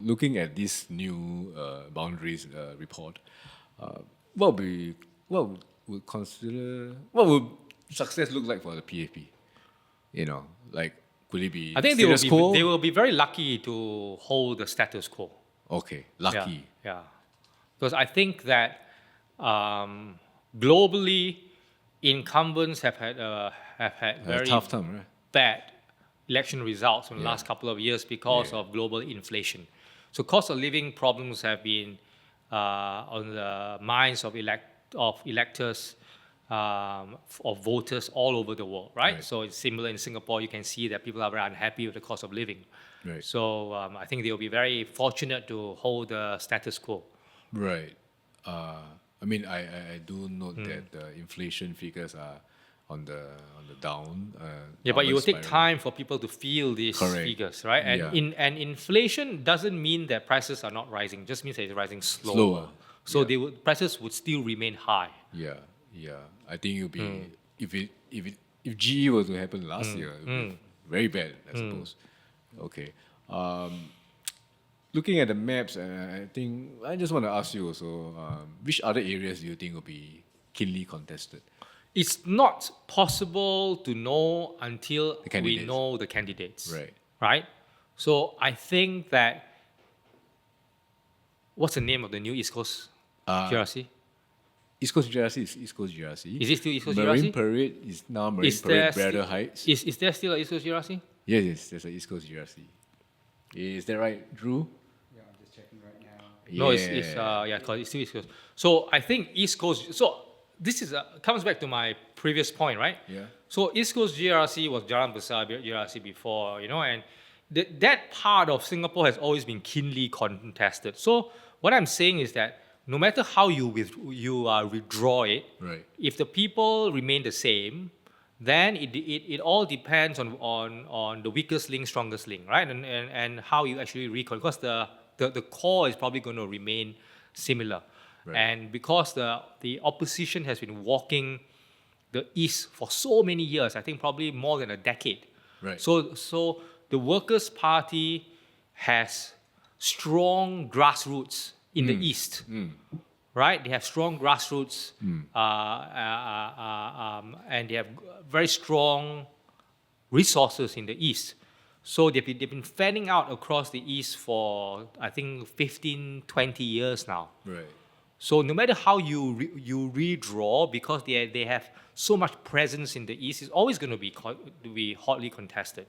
looking at this new boundaries report, what would success look like for the PAP? Like could it be I think status quo? they will be very lucky to hold the status quo. Okay, lucky. Yeah. Because I think that globally, incumbents have had very Tough time, right? bad election results in the last couple of years because of global inflation. So cost of living problems have been on the minds of electors, of voters all over the world, right? So it's similar in Singapore. You can see that people are very unhappy with the cost of living. Right. So I think they will be very fortunate to hold the status quo. Right. I mean, I do note that the inflation figures are on the down. But it will take spiral. time for people to feel these figures, right? And and inflation doesn't mean that prices are not rising; it just means that it's rising slower. So prices would still remain high. Yeah. I think it would be if GE were to happen last year, it would be very bad, I suppose. Okay. Looking at the maps, I think I just want to ask you also, which other areas do you think will be keenly contested? It's not possible to know until we know the candidates. Right? So I think that, what's the name of the new East Coast GRC? East Coast GRC is East Coast GRC. Is it still East Coast Marine GRC? Parade is now Marine Parade Bradder Heights. Is there still an East Coast GRC? Yes, there's an East Coast GRC. Is that right, Drew? Yeah, I'm just checking right now. No, it's still East Coast. So I think East Coast. So this is comes back to my previous point, right? Yeah. So East Coast GRC was Jalan Besar GRC before, and that part of Singapore has always been keenly contested. So what I'm saying is that no matter how you withdraw it, if the people remain the same, then it all depends on the weakest link, strongest link, right? And how you actually recon, because the core is probably going to remain similar. And because the opposition has been walking the East for so many years, I think probably more than a decade. So the Workers' Party has strong grassroots in the East, right? They have strong grassroots, and they have very strong resources in the East. So they've been fanning out across the East for, I think, 15, 20 years now. So no matter how you redraw, because they have so much presence in the East, it's always going to be hotly contested.